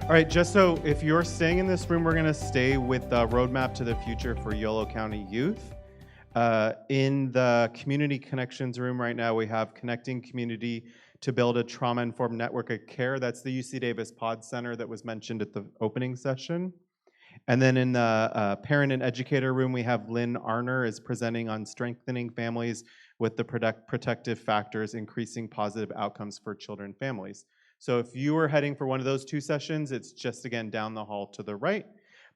All right, just so if you're staying in this room, we're going to stay with the roadmap to the future for Yolo County youth. In the community connections room right now, we have connecting community to build a trauma-informed network of care. That's the UC Davis Pod Center that was mentioned at the opening session. And then in the parent and educator room, we have Lynn Arner is presenting on strengthening families with the protective factors, increasing positive outcomes for children and families. So if you are heading for one of those two sessions, it's just, again, down the hall to the right.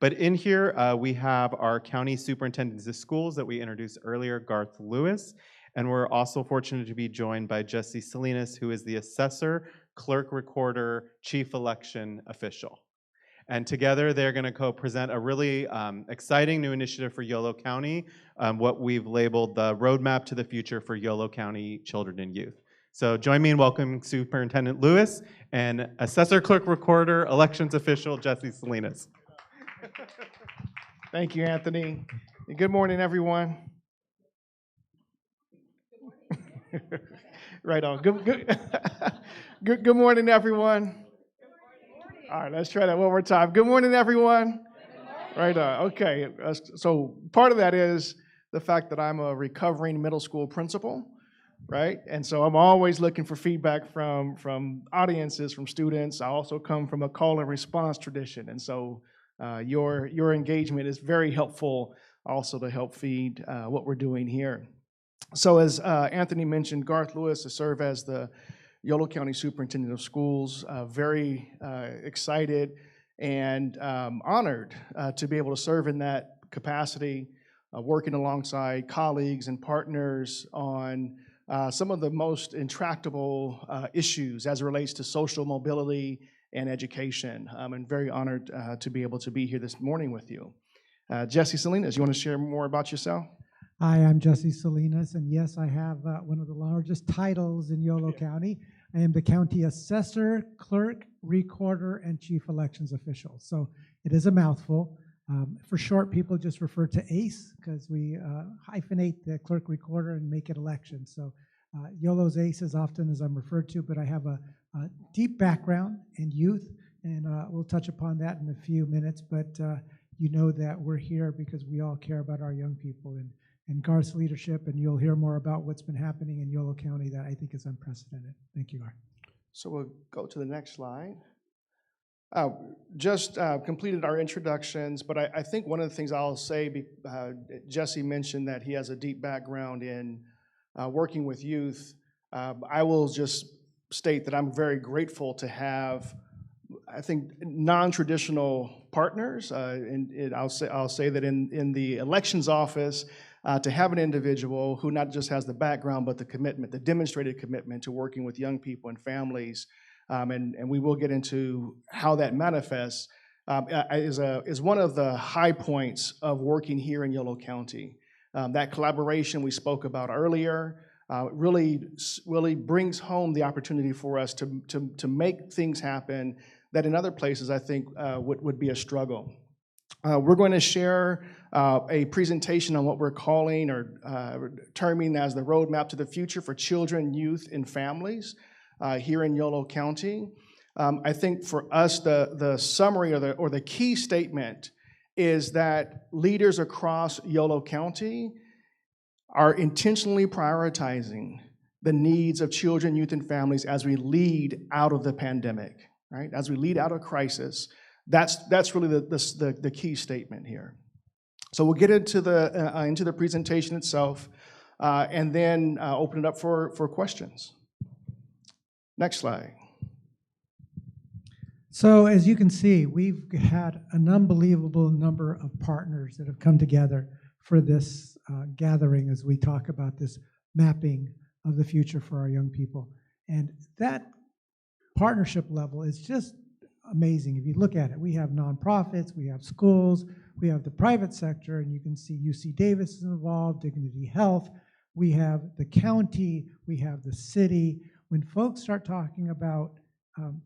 But in here, we have our county superintendents of schools that we introduced earlier, Garth Lewis. And we're also fortunate to be joined by Jesse Salinas, who is the Assessor, Clerk-Recorder, Chief Election Official. And together, they're going to co-present a really exciting new initiative for Yolo County, what we've labeled the Roadmap to the Future for Yolo County Children and Youth. So join me in welcoming Superintendent Lewis and Assessor, Clerk-Recorder, Elections Official, Jesse Salinas. Thank you, Anthony. And good morning, everyone. Right on. Good morning, everyone. All right, let's try that one more time. Good morning, everyone. Right on. Okay. So part of that is the fact that I'm a recovering middle school principal, right? And so I'm always looking for feedback from audiences, from students. I also come from a call and response tradition, and so your engagement is very helpful also to help feed what we're doing here. So as Anthony mentioned, Garth Lewis to serve as the Yolo County Superintendent of Schools, very excited and honored to be able to serve in that capacity, working alongside colleagues and partners on some of the most intractable issues as it relates to social mobility and education. I'm very honored to be able to be here this morning with you. Jesse Salinas, you want to share more about yourself? Hi, I'm Jesse Salinas, and yes, I have one of the largest titles in Yolo County. I am the County Assessor, Clerk, Recorder, and Chief Elections Official. So it is a mouthful. For short, people just refer to ACE because we hyphenate the Clerk, Recorder and make it elections. So Yolo's ACE as often as I'm referred to, but I have a deep background in youth, and we'll touch upon that in a few minutes. But you know that we're here because we all care about our young people and Garth's leadership, and you'll hear more about what's been happening in Yolo County that I think is unprecedented. Thank you, Garth. So we'll go to the next slide. Just completed our introductions, but I think one of the things I'll say, Jesse mentioned that he has a deep background in working with youth. I will just state that I'm very grateful to have, I think, non-traditional partners. And I'll say that in the elections office, to have an individual who not just has the background, but the commitment, the demonstrated commitment to working with young people and families, and we will get into how that manifests, is one of the high points of working here in Yolo County. That collaboration we spoke about earlier really brings home the opportunity for us to make things happen that in other places I think would be a struggle. We're going to share a presentation on what we're calling or terming as the Roadmap to the Future for Children, Youth, and Families here in Yolo County. I think for us, the summary or the key statement is that leaders across Yolo County are intentionally prioritizing the needs of children, youth, and families as we lead out of the pandemic, right? As we lead out of crisis. That's really the key statement here. So we'll get into the presentation itself, and then open it up for questions. Next slide. So as you can see, we've had an unbelievable number of partners that have come together for this gathering as we talk about this mapping of the future for our young people. And that partnership level is just amazing. If you look at it, we have nonprofits, we have schools, we have the private sector, and you can see UC Davis is involved, Dignity Health, we have the county, we have the city. When folks start talking about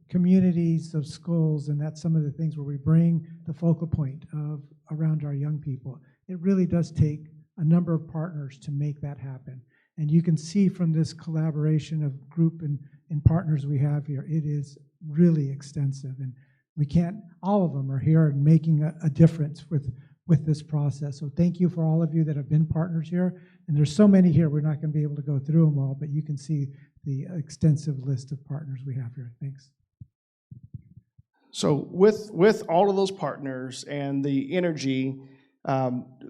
communities of schools, and that's some of the things where we bring the focal point of around our young people, it really does take a number of partners to make that happen. And you can see from this collaboration of group and partners we have here, it is really extensive. And we can't, all of them are here and making a difference with this process. So thank you for all of you that have been partners here. And there's so many here, we're not going to be able to go through them all, but you can see the extensive list of partners we have here. Thanks. So with all of those partners and the energy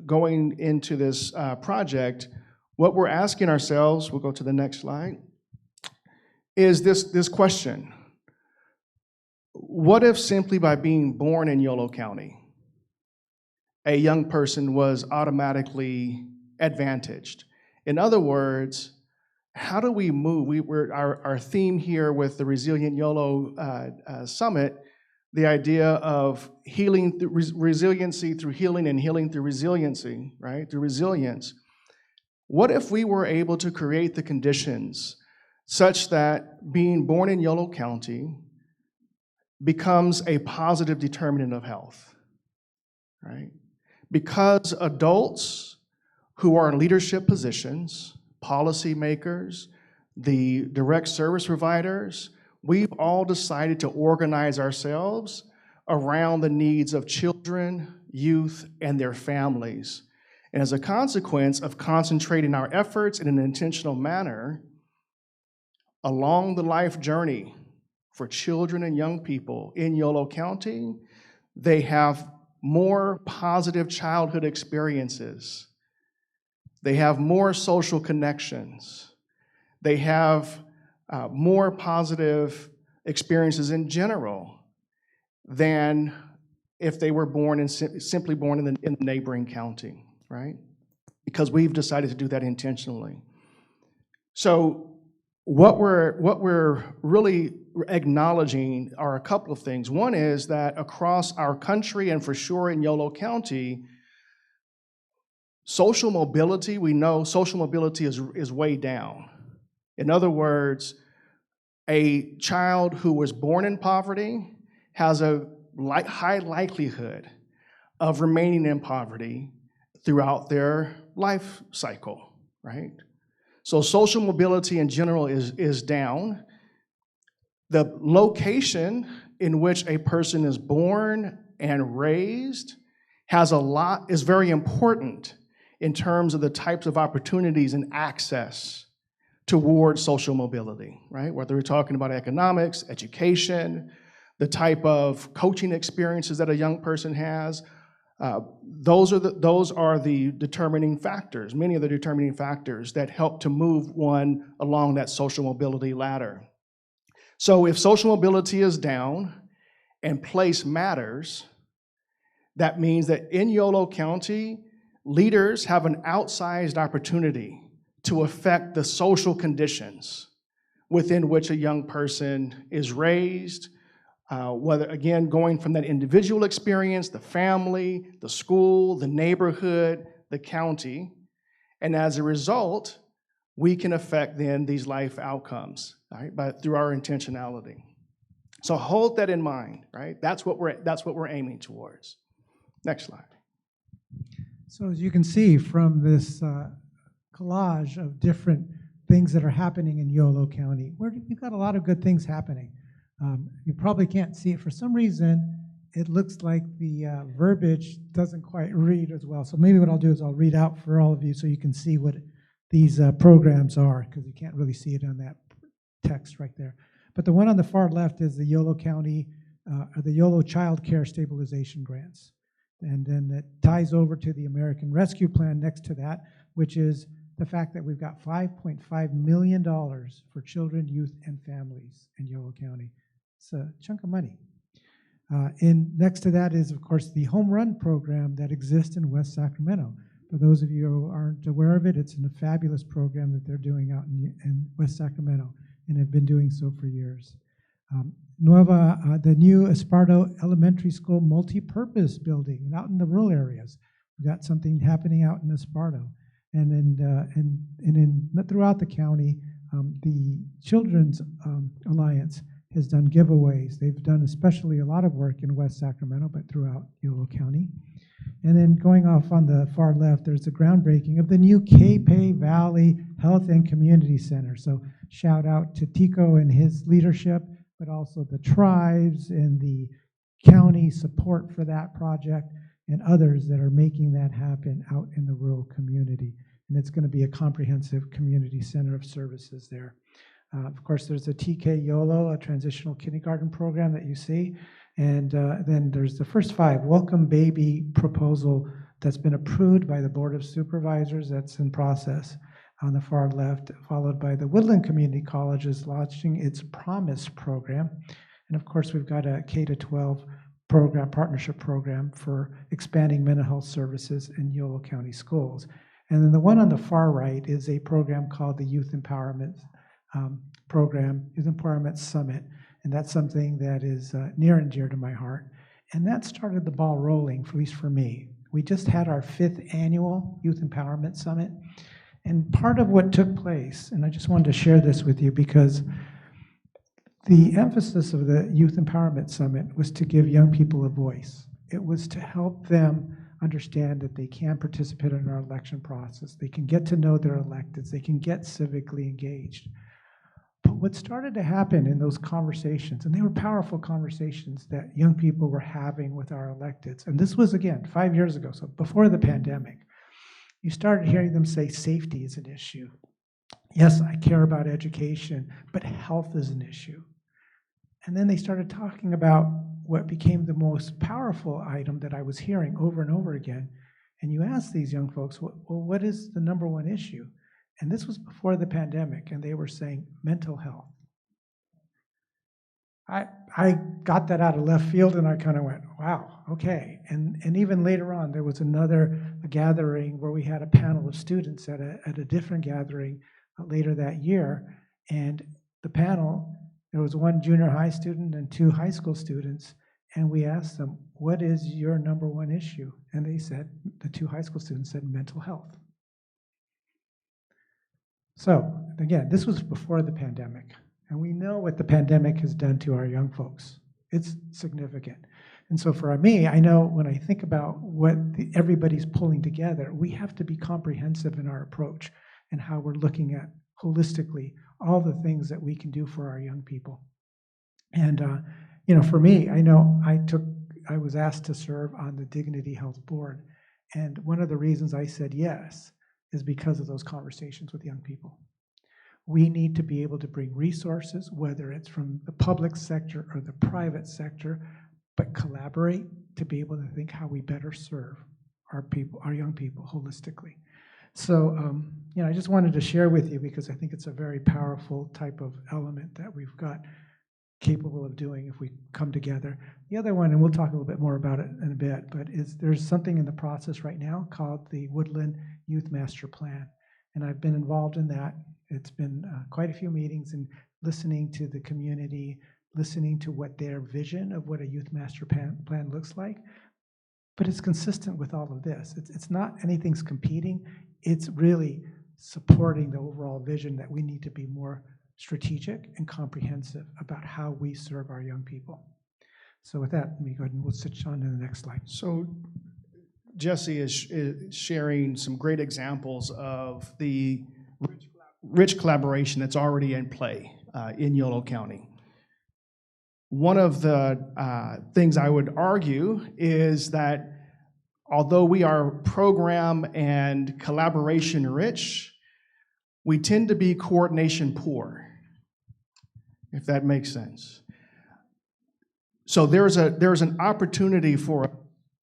going into this project, what we're asking ourselves, we'll go to the next slide, is this question. What if simply by being born in Yolo County, a young person was automatically advantaged? In other words, how do we move? Our theme here with the Resilient Yolo Summit, the idea of healing through resiliency through healing and healing through resiliency, right? Through resilience. What if we were able to create the conditions such that being born in Yolo County becomes a positive determinant of health, right? Because adults who are in leadership positions, policymakers, the direct service providers, we've all decided to organize ourselves around the needs of children, youth, and their families. And as a consequence of concentrating our efforts in an intentional manner along the life journey for children and young people in Yolo County, they have more positive childhood experiences. They have more social connections. They have more positive experiences in general than if they were born simply born in the neighboring county, right? Because we've decided to do that intentionally. So what we're really acknowledging are a couple of things. One is that across our country, and for sure in Yolo County, social mobility, we know social mobility is way down. In other words, a child who was born in poverty has a high likelihood of remaining in poverty throughout their life cycle, right? So social mobility in general is down. The location in which a person is born and raised is very important in terms of the types of opportunities and access towards social mobility, right? Whether we're talking about economics, education, the type of coaching experiences that a young person has, those are the determining factors, many of the determining factors that help to move one along that social mobility ladder. So if social mobility is down and place matters, that means that in Yolo County, leaders have an outsized opportunity to affect the social conditions within which a young person is raised, whether, again, going from that individual experience, the family, the school, the neighborhood, the county, and as a result, we can affect then these life outcomes, right, through our intentionality. So hold that in mind, right? That's what we're aiming towards. Next slide. So as you can see from this collage of different things that are happening in Yolo County, we've got a lot of good things happening. You probably can't see it. For some reason, it looks like the verbiage doesn't quite read as well. So maybe what I'll do is I'll read out for all of you so you can see what these programs are, because you can't really see it on that text right there. But the one on the far left is the Yolo County, or the Yolo Child Care Stabilization Grants. And then it ties over to the American Rescue Plan next to that, which is the fact that we've got $5.5 million for children, youth, and families in Yolo County. It's a chunk of money. And next to that is, of course, the Home Run program that exists in West Sacramento. For those of you who aren't aware of it, it's a fabulous program that they're doing out in West Sacramento and have been doing so for years. The new Esparto Elementary School multi-purpose building out in the rural areas. We've got something happening out in Esparto. And throughout the county, the Children's Alliance has done giveaways. They've done especially a lot of work in West Sacramento, but throughout Yolo County. And then going off on the far left, there's the groundbreaking of the new Capay Valley Health and Community Center. So shout out to Tico and his leadership, but also the tribes and the county support for that project, and others that are making that happen out in the rural community. And it's going to be a comprehensive community center of services there. Of course, there's a TK Yolo, a transitional kindergarten program that you see. And then there's the first 5 Welcome Baby proposal that's been approved by the Board of Supervisors. That's in process on the far left, followed by the Woodland Community Colleges launching its Promise program. And of course, we've got a K-12 program, partnership program for expanding mental health services in Yolo County schools. And then the one on the far right is a program called the Youth Empowerment Program, Youth Empowerment Summit. And that's something that is near and dear to my heart. And that started the ball rolling, at least for me. We just had our 5th annual Youth Empowerment Summit. And part of what took place, and I just wanted to share this with you because the emphasis of the Youth Empowerment Summit was to give young people a voice. It was to help them understand that they can participate in our election process. They can get to know their electeds. They can get civically engaged. But what started to happen in those conversations, and they were powerful conversations that young people were having with our electeds, and this was, again, 5 years ago, so before the pandemic, you started hearing them say safety is an issue. Yes, I care about education, but health is an issue. And then they started talking about what became the most powerful item that I was hearing over and over again. And you ask these young folks, well, what is the number one issue? And this was before the pandemic, and they were saying mental health. I got that out of left field, and I kind of went, wow, okay. And even later on, there was another gathering where we had a panel of students at a different gathering later that year. And the panel, there was 1 junior high student and 2 high school students, and we asked them, what is your number one issue? And they said, the 2 high school students said mental health. So again, this was before the pandemic, and we know what the pandemic has done to our young folks. It's significant. And so for me, I know when I think about what everybody's pulling together, we have to be comprehensive in our approach and how we're looking at holistically all the things that we can do for our young people. And for me, I know I was asked to serve on the Dignity Health Board, and one of the reasons I said yes is because of those conversations with young people. We need to be able to bring resources, whether it's from the public sector or the private sector, but collaborate to be able to think how we better serve our people, our young people, holistically. So, I just wanted to share with you because I think it's a very powerful type of element that we've got capable of doing if we come together. The other one, and we'll talk a little bit more about it in a bit, but there's something in the process right now called the Woodland Youth Master Plan. And I've been involved in that. It's been quite a few meetings and listening to the community, listening to what their vision of what a youth master plan looks like. But it's consistent with all of this. It's not anything's competing. It's really supporting the overall vision that we need to be more strategic and comprehensive about how we serve our young people. So with that, let me go ahead and we'll switch on to the next slide. So Jesse is sharing some great examples of the rich collaboration that's already in play in Yolo County. One of the things I would argue is that although we are program and collaboration rich, we tend to be coordination poor, if that makes sense. So there's an opportunity for us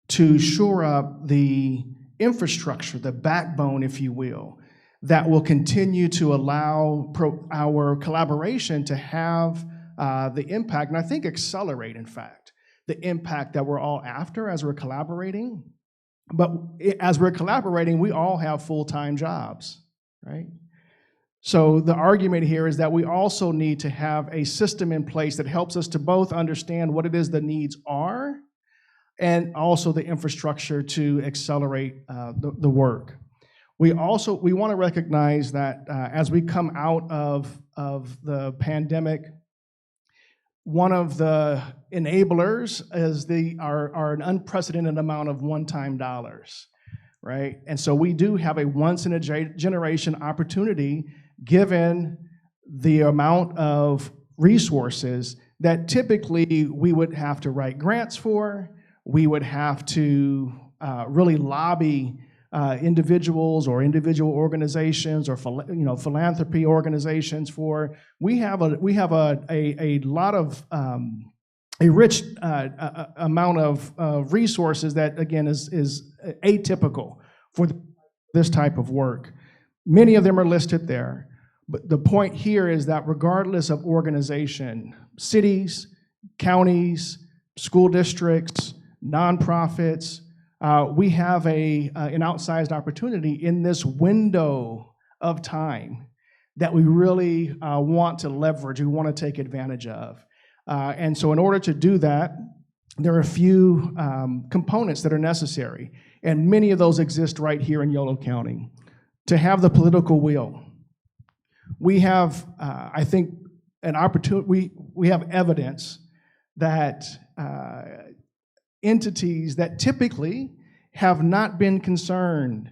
to shore up the infrastructure, the backbone, if you will, that will continue to allow our collaboration to have the impact, and I think accelerate, in fact, the impact that we're all after as we're collaborating. But as we're collaborating, we all have full-time jobs, right? So the argument here is that we also need to have a system in place that helps us to both understand what it is the needs are and also the infrastructure to accelerate the work. We want to recognize that as we come out of the pandemic, one of the enablers is are an unprecedented amount of one-time dollars, right? And so we do have a once-in-a-generation opportunity, given the amount of resources that typically we would have to write grants for, we would have to really lobby individuals or individual organizations or philanthropy organizations for. We have a lot of a rich amount of resources that again is atypical for this type of work. Many of them are listed there, but the point here is that regardless of organization, cities, counties, school districts, nonprofits, we have an outsized opportunity in this window of time that we really want to leverage, we want to take advantage of. And so in order to do that, there are a few components that are necessary, and many of those exist right here in Yolo County. To have the political will, we have, I think, an opportunity, we have evidence that entities that typically have not been concerned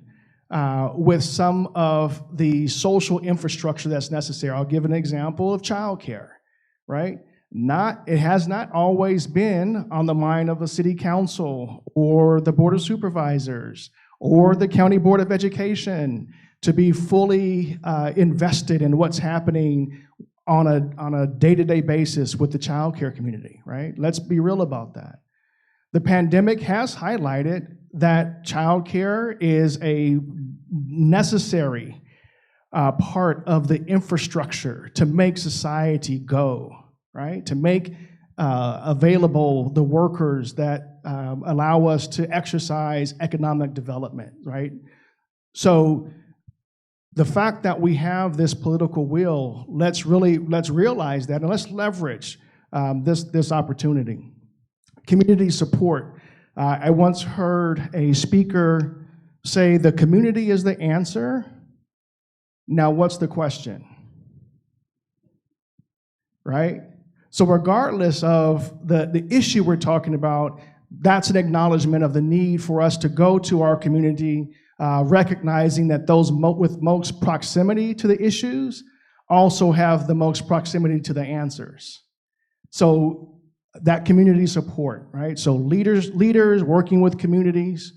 with some of the social infrastructure that's necessary. I'll give an example of childcare, right? It has not always been on the mind of the city council or the board of supervisors or the county board of education to be fully invested in what's happening on a day-to-day basis with the childcare community, right? Let's be real about that. The pandemic has highlighted that childcare is a necessary part of the infrastructure to make society go, right? To make available the workers that allow us to exercise economic development, right? So the fact that we have this political will, let's realize that and let's leverage this opportunity. Community support. I once heard a speaker say, the community is the answer. Now what's the question? Right? So regardless of the issue we're talking about, that's an acknowledgement of the need for us to go to our community, recognizing that those with most proximity to the issues also have the most proximity to the answers. So that community support, right? So leaders working with communities,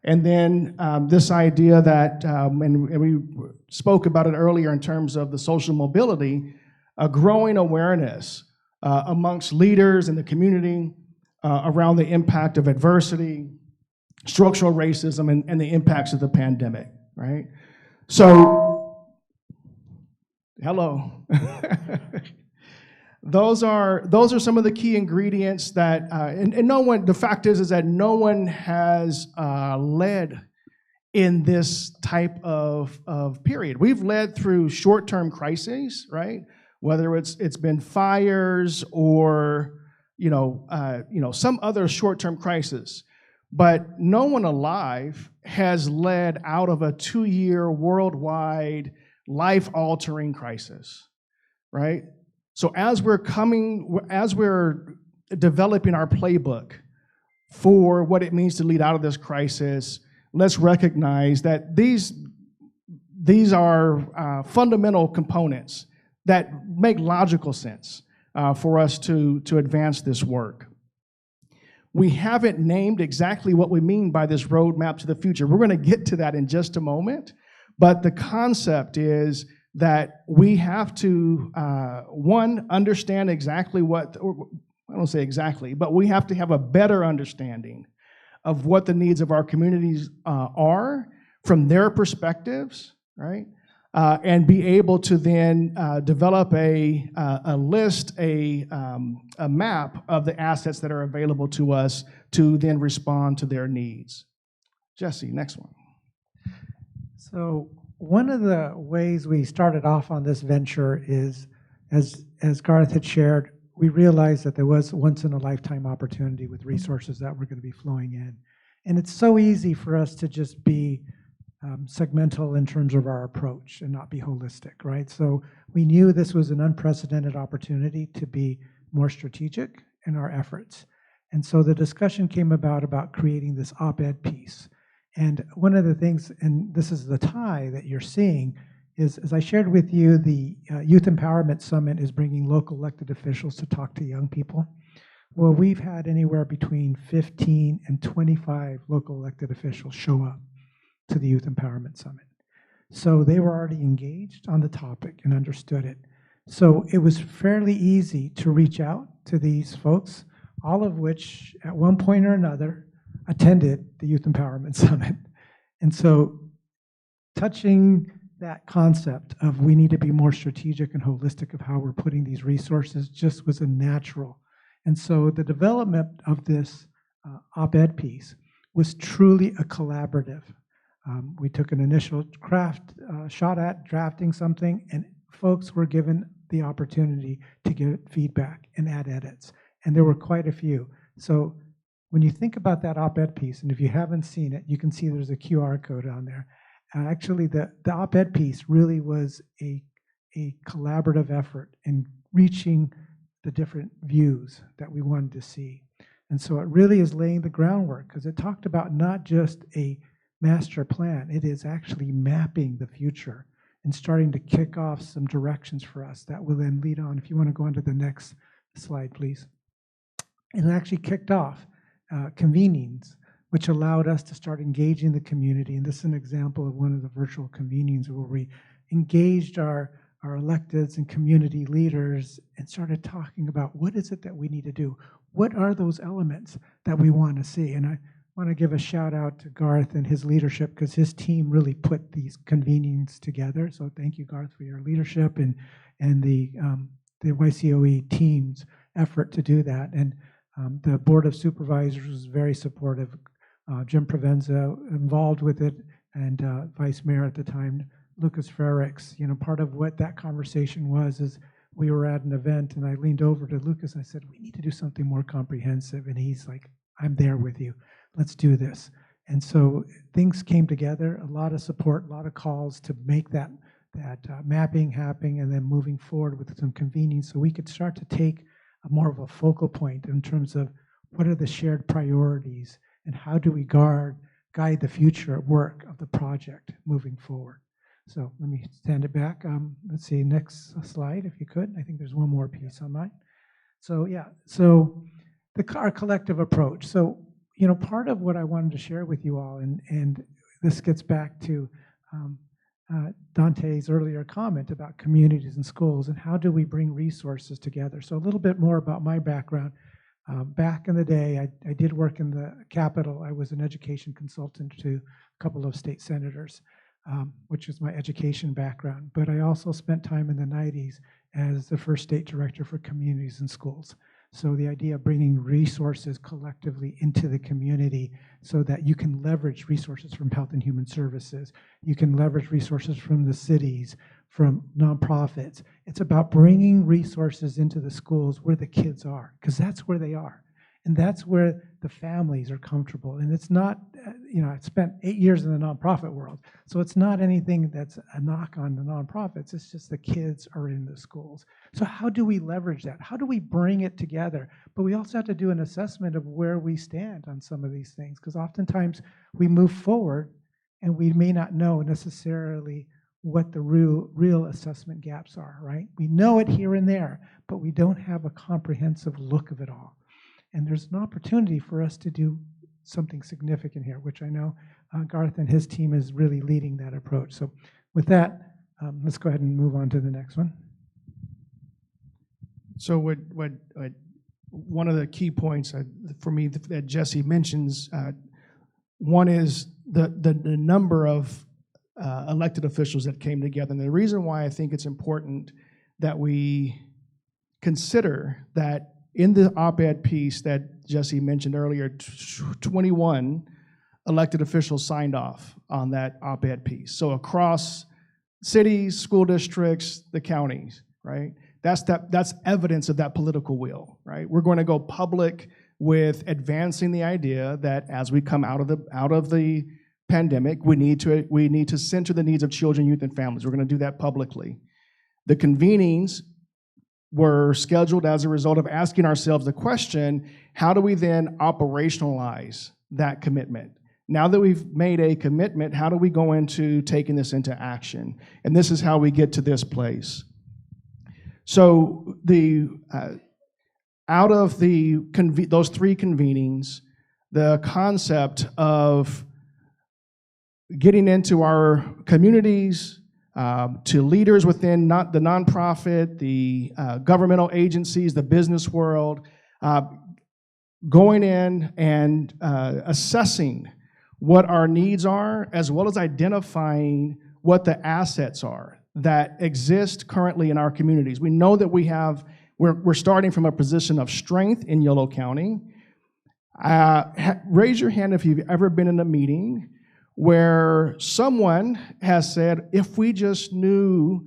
and then this idea that, and we spoke about it earlier in terms of the social mobility, a growing awareness amongst leaders in the community around the impact of adversity, structural racism, and the impacts of the pandemic, right? So, hello. Those are some of the key ingredients that, and no one, the fact is that no one has led in this type of period. We've led through short-term crises, right? Whether it's been fires or some other short-term crisis, but no one alive has led out of a 2-year worldwide life-altering crisis, right? So as we're developing our playbook for what it means to lead out of this crisis, let's recognize that these are fundamental components that make logical sense for us to advance this work. We haven't named exactly what we mean by this roadmap to the future. We're going to get to that in just a moment, but the concept is that we have to, one, understand exactly what, or I don't say exactly, but we have to have a better understanding of what the needs of our communities are from their perspectives, right? And be able to then develop a list, a map of the assets that are available to us to then respond to their needs. Jesse, next one. So one of the ways we started off on this venture is, as Garth had shared, we realized that there was once-in-a-lifetime opportunity with resources that were going to be flowing in. And it's so easy for us to just be segmental in terms of our approach and not be holistic, right? So we knew this was an unprecedented opportunity to be more strategic in our efforts. And so the discussion came about creating this op-ed piece. And one of the things, and this is the tie that you're seeing, is, as I shared with you, the Youth Empowerment Summit is bringing local elected officials to talk to young people. Well, we've had anywhere between 15 and 25 local elected officials show up to the Youth Empowerment Summit. So they were already engaged on the topic and understood it. So it was fairly easy to reach out to these folks, all of which at one point or another attended the Youth Empowerment Summit. And so touching that concept of we need to be more strategic and holistic of how we're putting these resources just was a natural. And so the development of this op-ed piece was truly a collaborative. We took an initial shot at drafting something, and folks were given the opportunity to give feedback and add edits. And there were quite a few. So when you think about that op-ed piece, and if you haven't seen it, you can see there's a QR code on there. Actually, the op-ed piece really was a collaborative effort in reaching the different views that we wanted to see. And so it really is laying the groundwork, because it talked about not just a master plan, it is actually mapping the future and starting to kick off some directions for us that will then lead on. If you want to go on to the next slide, please. And it actually kicked off convenings, which allowed us to start engaging the community. And this is an example of one of the virtual convenings where we engaged our electeds and community leaders and started talking about what is it that we need to do? What are those elements that we want to see? And I want to give a shout out to Garth and his leadership, because his team really put these convenings together. So thank you, Garth, for your leadership and the YCOE team's effort to do that. And the Board of Supervisors was very supportive. Jim Provenza involved with it, and Vice Mayor at the time, Lucas Frericks. You know, part of what that conversation was is we were at an event, and I leaned over to Lucas and I said, we need to do something more comprehensive. And he's like, I'm there with you. Let's do this. And so things came together, a lot of support, a lot of calls to make that mapping happen, and then moving forward with some convening so we could start to take more of a focal point in terms of what are the shared priorities and how do we guide the future work of the project moving forward. So let me stand it back. Let's see, next slide, if you could. I think there's one more piece on mine. So yeah, so our collective approach. So, you know, part of what I wanted to share with you all, and this gets back to Dante's earlier comment about communities and schools and how do we bring resources together. So a little bit more about my background. Back in the day, I did work in the Capitol. I was an education consultant to a couple of state senators, which is my education background. But I also spent time in the 90s as the first state director for communities and schools. So the idea of bringing resources collectively into the community so that you can leverage resources from Health and Human Services, you can leverage resources from the cities, from nonprofits. It's about bringing resources into the schools where the kids are, because that's where they are. And that's where the families are comfortable. And it's not, you know, I spent 8 years in the nonprofit world, so it's not anything that's a knock on the nonprofits. It's just the kids are in the schools. So how do we leverage that? How do we bring it together? But we also have to do an assessment of where we stand on some of these things, because oftentimes we move forward and we may not know necessarily what the real assessment gaps are, right? We know it here and there, but we don't have a comprehensive look of it all. And there's an opportunity for us to do something significant here, which I know Garth and his team is really leading that approach. So with that, let's go ahead and move on to the next one. So one of the key points for me that Jesse mentions, one is the number of elected officials that came together. And the reason why I think it's important that we consider that in the op-ed piece that Jesse mentioned earlier, 21 elected officials signed off on that op-ed piece. So across cities, school districts, the counties, right? That's evidence of that political will, right? We're going to go public with advancing the idea that as we come out of the pandemic, we need to center the needs of children, youth, and families. We're going to do that publicly. The convenings were scheduled as a result of asking ourselves the question, how do we then operationalize that commitment? Now that we've made a commitment, how do we go into taking this into action? And this is how we get to this place. So out of those three convenings, the concept of getting into our communities, to leaders within the nonprofit, the governmental agencies, the business world, going in and assessing what our needs are, as well as identifying what the assets are that exist currently in our communities. We know that we're starting from a position of strength in Yolo County. Raise your hand if you've ever been in a meeting where someone has said, if we just knew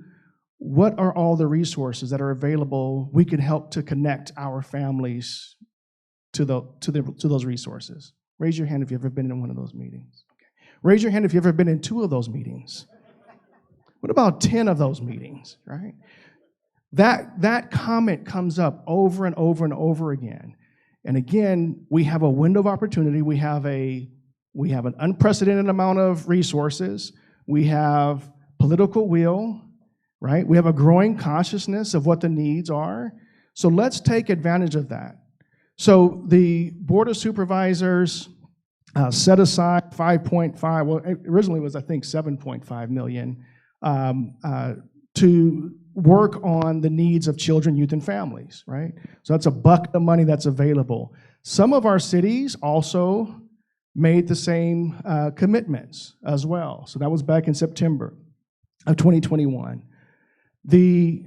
what are all the resources that are available, we could help to connect our families to those resources. Raise your hand if you've ever been in one of those meetings. Okay. Raise your hand if you've ever been in 2 of those meetings. What about 10 of those meetings, right? That comment comes up over and over and over again. And again, we have a window of opportunity. We have an unprecedented amount of resources. We have political will, right? We have a growing consciousness of what the needs are. So let's take advantage of that. So the Board of Supervisors set aside 5.5, well, originally it was, I think, 7.5 million to work on the needs of children, youth, and families, right? So that's a bucket of money that's available. Some of our cities also made the same commitments as well. So that was back in September of 2021. The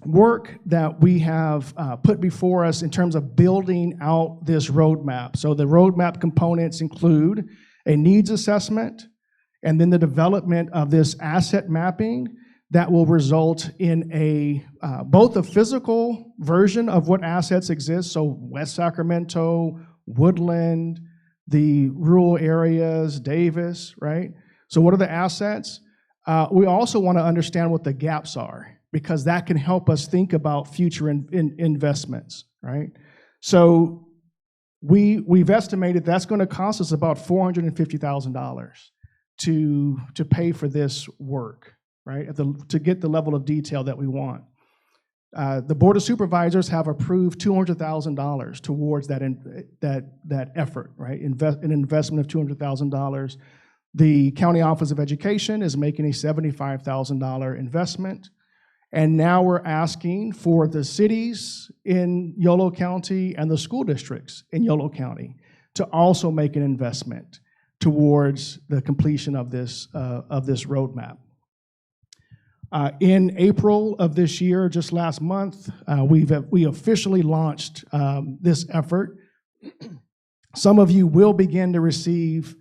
work that we have put before us in terms of building out this roadmap. So the roadmap components include a needs assessment and then the development of this asset mapping that will result in both a physical version of what assets exist, so West Sacramento, Woodland, the rural areas, Davis, right? So what are the assets? We also want to understand what the gaps are, because that can help us think about future investments, right? So we've estimated that's going to cost us about $450,000 to pay for this work, right? To get the level of detail that we want. The Board of Supervisors have approved $200,000 towards that effort, right? An investment of $200,000. The County Office of Education is making a $75,000 investment. And now we're asking for the cities in Yolo County and the school districts in Yolo County to also make an investment towards the completion of this roadmap. In April of this year, just last month, we officially launched this effort. Some of you will begin to receive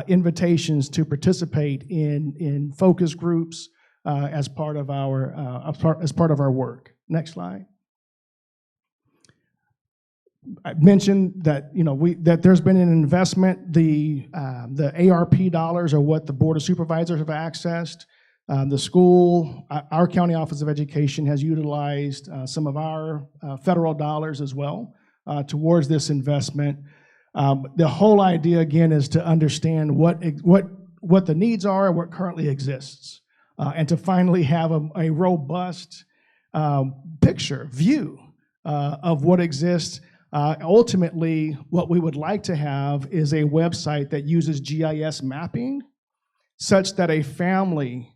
invitations to participate in focus groups as part of our work. Next slide. I mentioned that that there's been an investment. The ARP dollars are what the Board of Supervisors have accessed. The school, our County Office of Education has utilized some of our federal dollars as well towards this investment. The whole idea, again, is to understand what the needs are and what currently exists, and to finally have a robust view of what exists. Ultimately, what we would like to have is a website that uses GIS mapping such that a family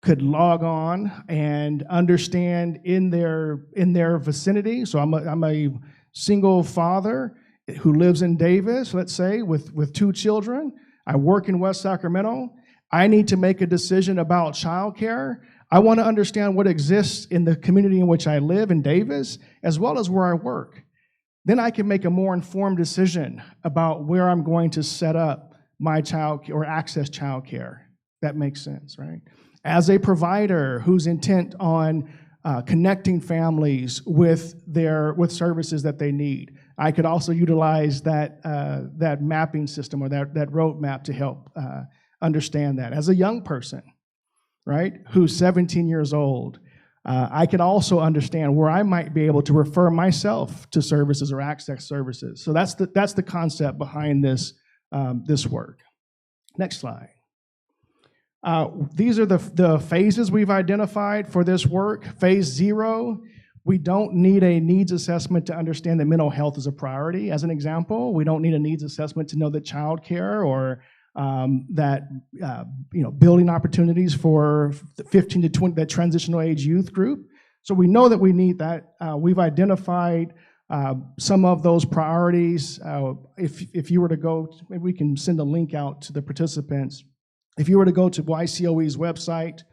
could log on and understand in their vicinity. So I'm a single father who lives in Davis, let's say, with 2 children. I work in West Sacramento. I need to make a decision about childcare. I want to understand what exists in the community in which I live in Davis, as well as where I work. Then I can make a more informed decision about where I'm going to set up my child or access childcare. That makes sense, right? As a provider who's intent on connecting families with services that they need, I could also utilize that mapping system or that roadmap to help understand that. As a young person, right, who's 17 years old, I could also understand where I might be able to refer myself to services or access services. So that's the concept behind this this work. Next slide. These are the phases we've identified for this work. Phase 0, we don't need a needs assessment to understand that mental health is a priority. As an example, we don't need a needs assessment to know that childcare or that building opportunities for 15 to 20, that transitional age youth group. So we know that we need that. We've identified some of those priorities. If you were to go, maybe we can send a link out to the participants. If you were to go to YCOE's website,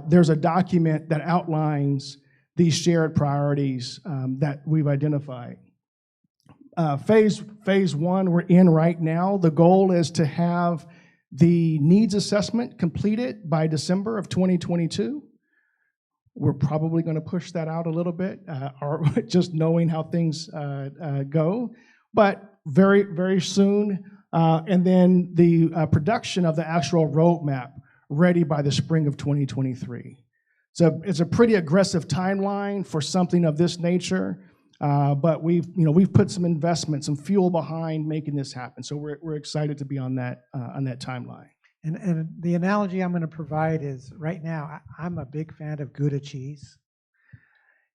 there's a document that outlines these shared priorities that we've identified. Phase 1 we're in right now. The goal is to have the needs assessment completed by December of 2022. We're probably going to push that out a little bit, or just knowing how things go, but very, very soon. And then the production of the actual roadmap ready by the spring of 2023. So it's a pretty aggressive timeline for something of this nature, but we've put some investment, some fuel behind making this happen. So we're excited to be on that timeline. And the analogy I'm going to provide is right now, I'm a big fan of Gouda cheese.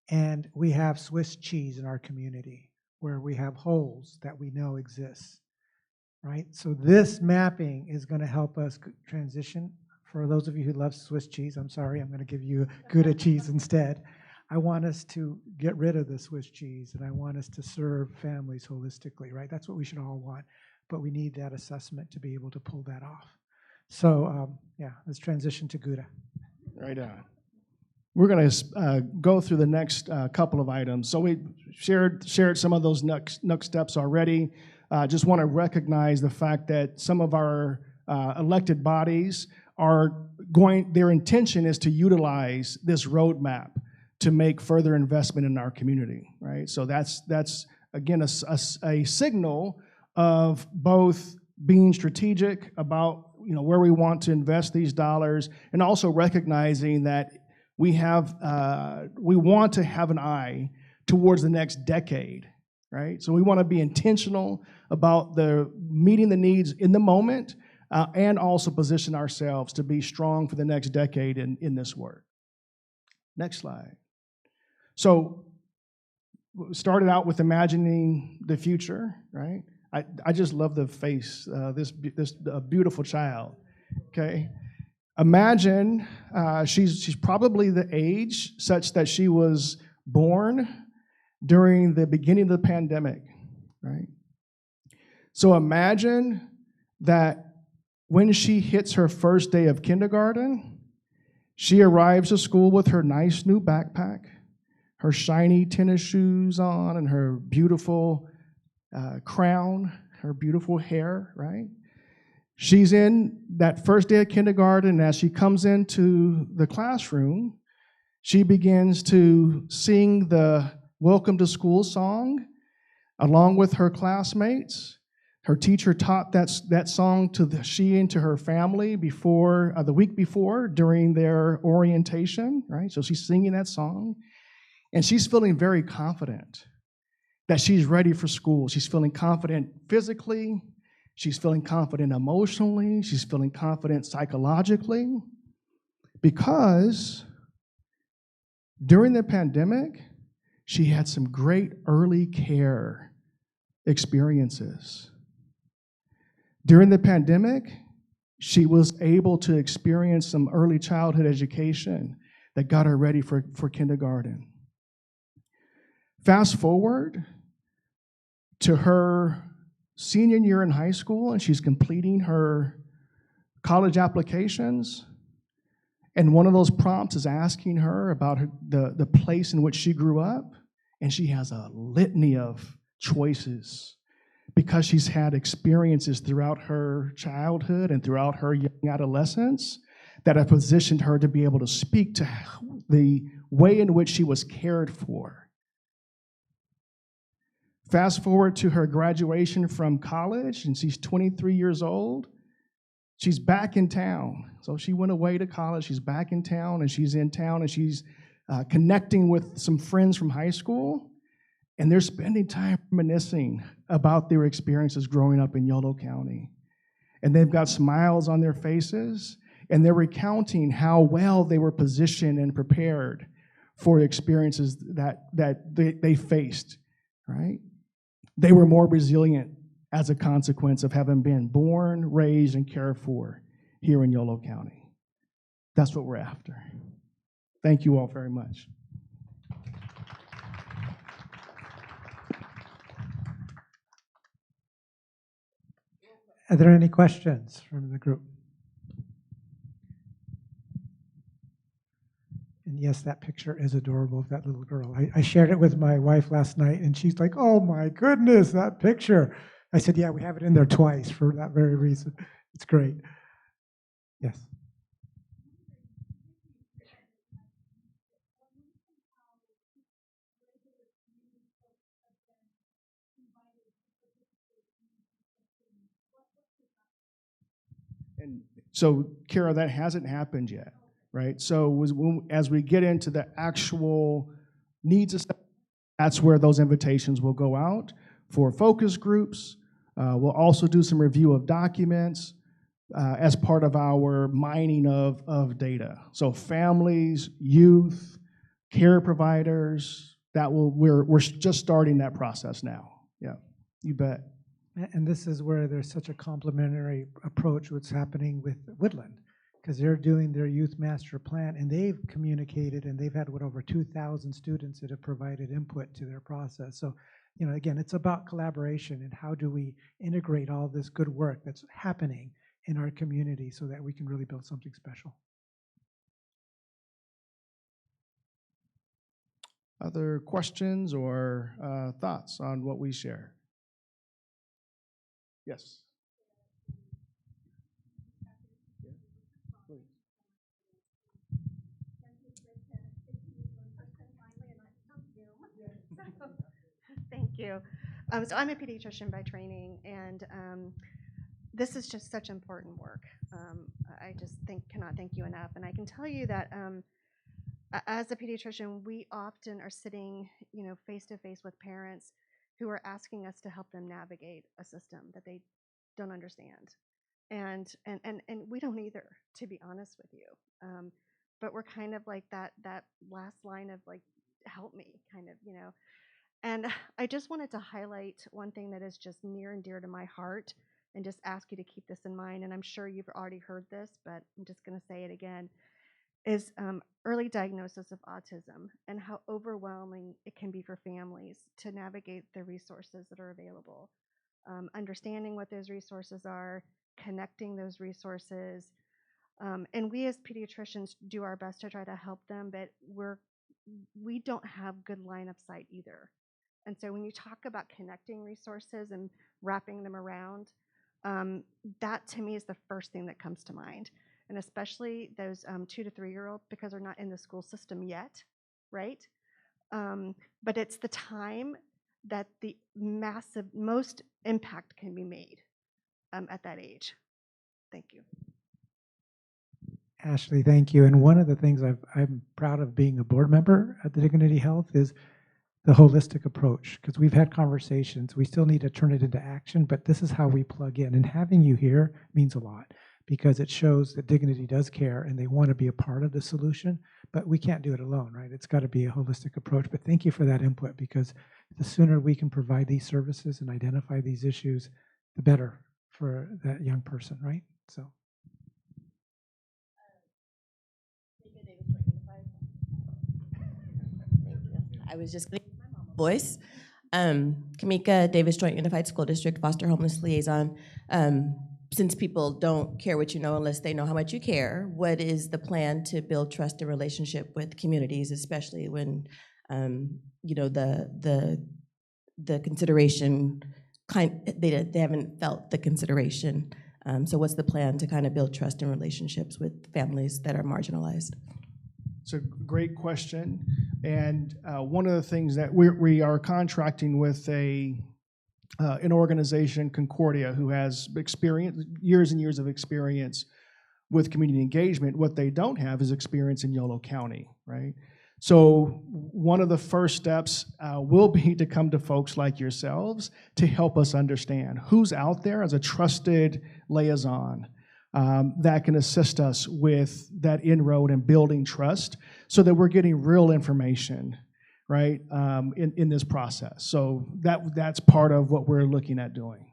And we have Swiss cheese in our community where we have holes that we know exist, right? So this mapping is going to help us transition. For those of you who love Swiss cheese, I'm sorry, I'm going to give you Gouda cheese instead. I want us to get rid of the Swiss cheese, and I want us to serve families holistically, right? That's what we should all want. But we need that assessment to be able to pull that off. So, let's transition to Gouda. Right on. We're going to go through the next couple of items. So we shared some of those next steps already. Just want to recognize the fact that some of our elected bodies their intention is to utilize this roadmap to make further investment in our community, right? So that's again, a signal of both being strategic about where we want to invest these dollars, and also recognizing that we want to have an eye towards the next decade, right? So we want to be intentional about meeting the needs in the moment, and also position ourselves to be strong for the next decade in this work. Next slide. So started out with imagining the future, right? I just love the face, this beautiful child, okay? Imagine she's probably the age such that she was born during the beginning of the pandemic, right? So imagine that when she hits her first day of kindergarten, she arrives to school with her nice new backpack, her shiny tennis shoes on, and her beautiful crown, her beautiful hair, right? She's in that first day of kindergarten, and as she comes into the classroom, she begins to sing the Welcome to School song along with her classmates. Her teacher taught that song to her family the week before during their orientation, right? So she's singing that song, and she's feeling very confident that she's ready for school. She's feeling confident physically. She's feeling confident emotionally. She's feeling confident psychologically, because during the pandemic, she had some great early care experiences. During the pandemic, she was able to experience some early childhood education that got her ready for kindergarten. Fast forward to her senior year in high school, and she's completing her college applications, and one of those prompts is asking her about the place in which she grew up, and she has a litany of choices because she's had experiences throughout her childhood and throughout her young adolescence that have positioned her to be able to speak to the way in which she was cared for. Fast forward to her graduation from college, and she's 23 years old. She's back in town. So she went away to college. She's back in town, and she's connecting with some friends from high school. And they're spending time reminiscing about their experiences growing up in Yolo County. And they've got smiles on their faces, and they're recounting how well they were positioned and prepared for the experiences that they faced, right? They were more resilient as a consequence of having been born, raised, and cared for here in Yolo County. That's what we're after. Thank you all very much. Are there any questions from the group? And yes, that picture is adorable of that little girl. I shared it with my wife last night, and she's like, "Oh my goodness, that picture." I said, "Yeah, we have it in there twice for that very reason." It's great. Yes. And so, Kara, that hasn't happened yet, right? So as we get into the actual needs assessment, that's where those invitations will go out for focus groups. We'll also do some review of documents as part of our mining of data. So families, youth, care providers, we're just starting that process now. Yeah, you bet. And this is where there's such a complementary approach what's happening with Woodland, because they're doing their youth master plan, and they've communicated, and they've had over 2,000 students that have provided input to their process. So, again, it's about collaboration and how do we integrate all this good work that's happening in our community so that we can really build something special. Other questions or thoughts on what we share? Yes. Thank you. So I'm a pediatrician by training, and this is just such important work. I just cannot thank you enough. And I can tell you that as a pediatrician, we often are sitting, face to face with parents who are asking us to help them navigate a system that they don't understand. And we don't either, to be honest with you. But we're kind of like that last line of like, help me, kind of, And I just wanted to highlight one thing that is just near and dear to my heart, and just ask you to keep this in mind. And I'm sure you've already heard this, but I'm just going to say it again, is early diagnosis of autism and how overwhelming it can be for families to navigate the resources that are available. Understanding what those resources are, connecting those resources. And we as pediatricians do our best to try to help them, but we don't have good line of sight either. And so when you talk about connecting resources and wrapping them around, that to me is the first thing that comes to mind. And especially those 2 to 3-year-olds, because they're not in the school system yet, right? But it's the time that the most impact can be made at that age. Thank you. Ashley, thank you. And one of the things I'm proud of being a board member at the Dignity Health is the holistic approach, because we've had conversations. We still need to turn it into action, but this is how we plug in. And having you here means a lot, because it shows that Dignity does care and they want to be a part of the solution, but we can't do it alone, right? It's got to be a holistic approach. But thank you for that input, because the sooner we can provide these services and identify these issues, the better for that young person, right? So. I was just going to use my mama voice. Kamika Davis, Joint Unified School District Foster Homeless Liaison. Since people don't care what you know unless they know how much you care, what is the plan to build trust and relationship with communities, especially when the consideration they haven't felt the consideration? So what's the plan to kind of build trust and relationships with families that are marginalized? It's a great question, and one of the things that we are contracting with an organization, Concordia, who has years and years of experience with community engagement. What they don't have is experience in Yolo County, right? So one of the first steps will be to come to folks like yourselves to help us understand who's out there as a trusted liaison that can assist us with that inroad and building trust so that we're getting real information, right, in this process. So that's part of what we're looking at doing.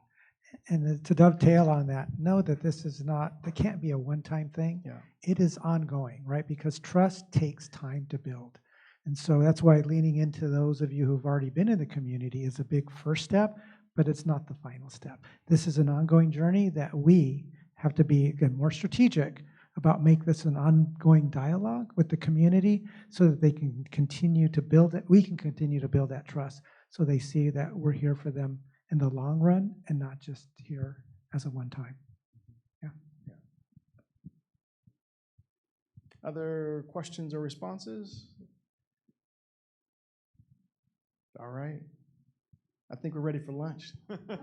And to dovetail on that, know that this is not, it can't be a one-time thing. Yeah. It is ongoing, right? Because trust takes time to build. And so that's why leaning into those of you who've already been in the community is a big first step, but it's not the final step. This is an ongoing journey that we have to be, again, more strategic about make this an ongoing dialogue with the community so that they can continue to build it. We can continue to build that trust so they see that we're here for them in the long run and not just here as a one-time. Yeah. Other questions or responses? All right. I think we're ready for lunch.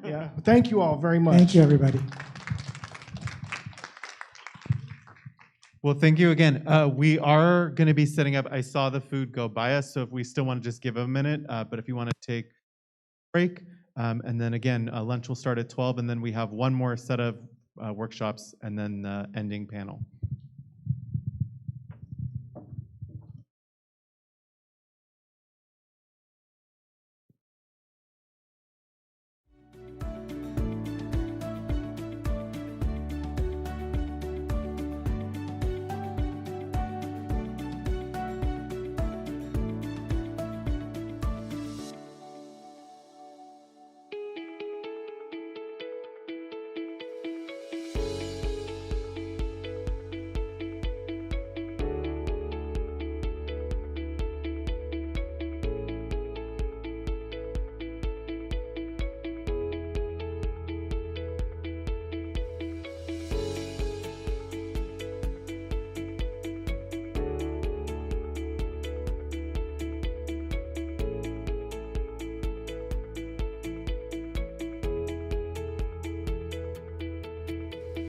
Yeah. Thank you all very much. Thank you, everybody. Well, thank you again. We are going to be setting up, I saw the food go by us, so if we still want to just give a minute, but if you want to take a break, and then again, lunch will start at 12, and then we have one more set of workshops and then the ending panel.